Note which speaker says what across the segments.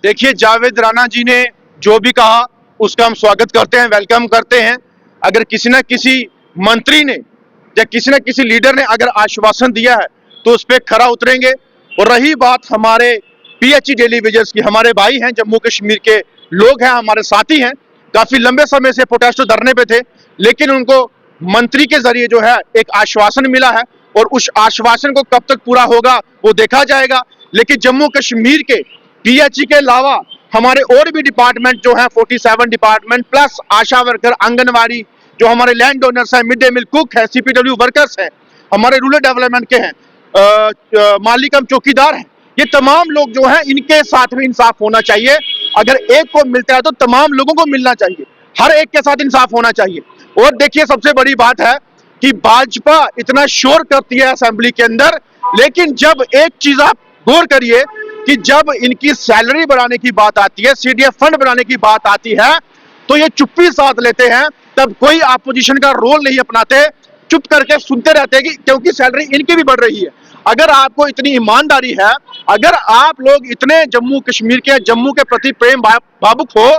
Speaker 1: देखिए, जावेद राणा जी ने जो भी कहा उसका हम स्वागत करते हैं, वेलकम करते हैं। अगर किसी न किसी मंत्री ने या किसी न किसी लीडर ने अगर आश्वासन दिया है तो उस पर खरा उतरेंगे। और रही बात हमारे पीएचई डेली वेजर्स की, हमारे भाई हैं, जम्मू कश्मीर के लोग हैं, हमारे साथी हैं, काफी लंबे समय से प्रोटेस्ट धरने पे थे, लेकिन उनको मंत्री के जरिए जो है एक आश्वासन मिला है और उस आश्वासन को कब तक पूरा होगा वो देखा जाएगा। लेकिन जम्मू कश्मीर के पीएचई के अलावा हमारे और भी डिपार्टमेंट जो है 47 डिपार्टमेंट प्लस आशा वर्कर, आंगनवाड़ी, जो हमारे लैंड ओनर्स हैं, मिड डे मील कुक है, सीपीडब्ल्यू वर्कर्स हैं, हमारे रूरल डेवलपमेंट के हैं, मालिक हम चौकीदार हैं, ये तमाम लोग जो हैं इनके साथ भी इंसाफ होना चाहिए। अगर एक को मिलता है तो तमाम लोगों को मिलना चाहिए, हर एक के साथ इंसाफ होना चाहिए। और देखिए, सबसे बड़ी बात है कि भाजपा इतना शोर करती है असेंबली के अंदर, लेकिन जब एक चीज आप गौर करिए कि जब इनकी सैलरी बढ़ाने की बात आती है, सीडीएफ फंड बढ़ाने की बात आती है, तो ये चुप्पी साध लेते हैं। तब कोई अपोजिशन का रोल नहीं अपनाते, चुप करके सुनते रहते हैं कि क्योंकि सैलरी इनकी भी बढ़ रही है। अगर आपको इतनी ईमानदारी है, अगर आप लोग इतने जम्मू कश्मीर के, जम्मू के प्रति प्रेम भावुक हो,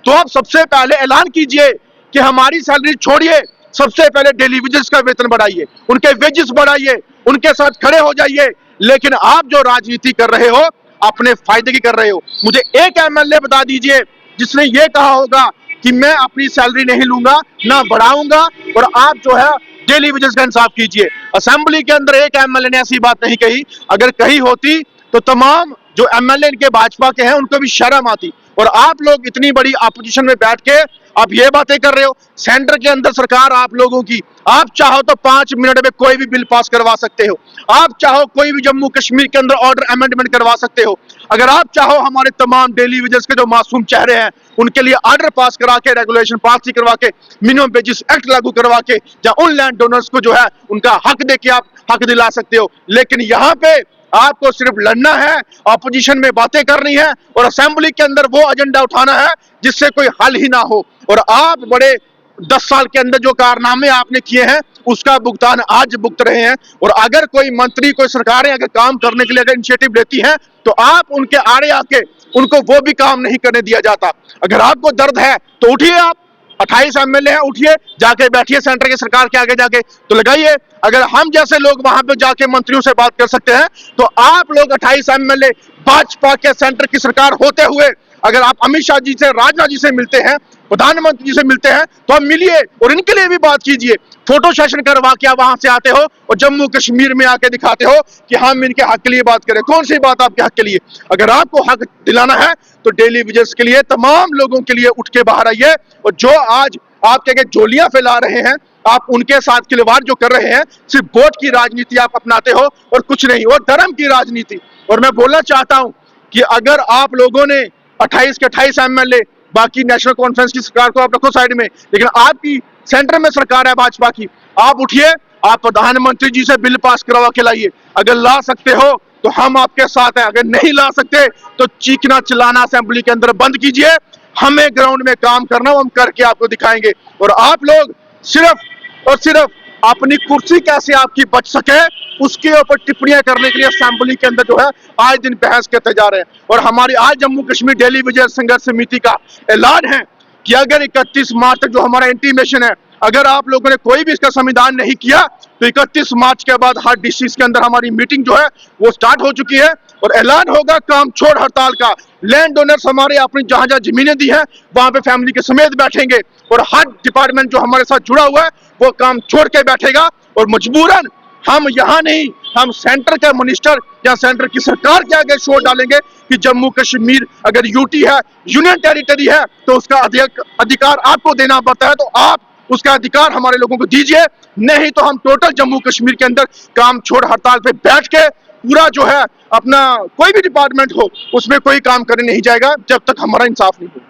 Speaker 1: तो आप सबसे पहले ऐलान कीजिए कि हमारी सैलरी छोड़िए, सबसे पहले डेली वेजेस का वेतन बढ़ाइए, उनके वेजेस बढ़ाइए, उनके साथ खड़े हो जाइए। लेकिन आप जो राजनीति कर रहे हो अपने फायदे की कर रहे हो। मुझे एक एमएलए बता दीजिए जिसने ये कहा होगा कि मैं अपनी सैलरी नहीं लूंगा, ना बढ़ाऊंगा, और आप जो है डेली वेजेस का इंसाफ कीजिए। असेंबली के अंदर एक एमएलए ने ऐसी बात नहीं कही। अगर कही होती तो तमाम जो एमएलए इनके भाजपा के हैं उनको भी शर्म आती। और आप लोग इतनी बड़ी अपोजिशन में बैठ के आप ये बातें कर रहे हो। सेंटर के अंदर सरकार आप लोगों की, आप चाहो तो 5 मिनट में कोई भी बिल पास करवा सकते हो, आप चाहो कोई भी जम्मू कश्मीर के अंदर ऑर्डर अमेंडमेंट करवा सकते हो। अगर आप चाहो हमारे तमाम डेली वेजेस के जो मासूम चेहरे हैं उनके लिए ऑर्डर पास करा के, रेगुलेशन पास करवा के, मिनिमम वेजेस एक्ट लागू करवा के, या उन लैंड डोनर्स को जो है उनका हक दे के आप हक दिला सकते हो। लेकिन यहाँ पे आपको सिर्फ लड़ना है, ऑपोजिशन में बातें करनी है और असेंबली के अंदर वो एजेंडा उठाना है जिससे कोई हल ही ना हो। और आप बड़े 10 साल के अंदर जो कारनामे आपने किए हैं उसका भुगतान आज भुगत रहे हैं। और अगर कोई मंत्री, कोई सरकारें अगर काम करने के लिए अगर इनिशिएटिव लेती हैं तो आप उनके आड़े आके उनको वो भी काम नहीं करने दिया जाता। अगर आपको दर्द है तो उठिए, आप 28 एमएलए हैं, उठिए, जाके बैठिए सेंटर की सरकार के आगे जाके तो लगाइए। अगर हम जैसे लोग वहां पे जाके मंत्रियों से बात कर सकते हैं तो आप लोग 28 एमएलए भाजपा के सेंटर की सरकार होते हुए अगर आप अमित शाह जी से, राजनाथ जी से मिलते हैं, प्रधानमंत्री जी से मिलते हैं तो आप मिलिए और इनके लिए भी बात कीजिए। फोटो सेशन करवा के आप वहां से आते हो और जम्मू कश्मीर में आके दिखाते हो कि हम इनके हक के लिए बात करें। कौन सी बात आपके हक के लिए? अगर आपको हक दिलाना है तो डेली वेजेस के लिए, तमाम लोगों के लिए उठ के बाहर आइए। और जो आज आपके आगे जोलियां फैला रहे हैं, आप उनके साथ खिलवाड़ जो कर रहे हैं, सिर्फ वोट की राजनीति आप अपनाते हो और कुछ नहीं, और धर्म की राजनीति। और मैं बोलना चाहता हूं कि अगर आप लोगों ने 28 के 28 एमएलए, बाकी नेशनल कॉन्फ्रेंस की सरकार को आप रखो साइड में, लेकिन आपकी सेंटर में सरकार है भाजपा की, आप उठिए, आप प्रधानमंत्री जी से बिल पास करवा के लाइए। अगर ला सकते हो तो हम आपके साथ हैं, अगर नहीं ला सकते तो चीखना चिल्लाना असेंबली के अंदर बंद कीजिए। हमें ग्राउंड में काम करना, हम करके आपको दिखाएंगे। और आप लोग सिर्फ और सिर्फ अपनी कुर्सी कैसे आपकी बच सके उसके ऊपर टिप्पणियां करने के लिए असेंबली के अंदर जो है आज दिन बहस करते जा रहे हैं। और हमारी आज जम्मू कश्मीर डेली वेजेस संघर्ष समिति का ऐलान है कि अगर 31 मार्च तक जो हमारा इंटीमेशन है, अगर आप लोगों ने कोई भी इसका संविधान नहीं किया तो 31 मार्च के बाद हर डिस्ट्रिक्ट के अंदर हमारी मीटिंग जो है वो स्टार्ट हो चुकी है और ऐलान होगा काम छोड़ हड़ताल का। लैंड ओनर्स हमारे अपनी जहां जहां जमीनें दी हैं वहां पे फैमिली के समेत बैठेंगे और हर डिपार्टमेंट जो हमारे साथ जुड़ा हुआ है वो काम छोड़ के बैठेगा। और मजबूरन हम यहाँ नहीं, हम सेंटर के मिनिस्टर या सेंटर की सरकार के आगे शोर डालेंगे कि जम्मू कश्मीर अगर यूटी है, यूनियन टेरिटरी है, तो उसका अधिकार आपको देना पड़ता है, तो आप उसका अधिकार हमारे लोगों को दीजिए। नहीं तो हम टोटल जम्मू कश्मीर के अंदर काम छोड़ हड़ताल पे बैठ के पूरा जो है अपना कोई भी डिपार्टमेंट हो उसमें कोई काम करने नहीं जाएगा जब तक हमारा इंसाफ नहीं हो।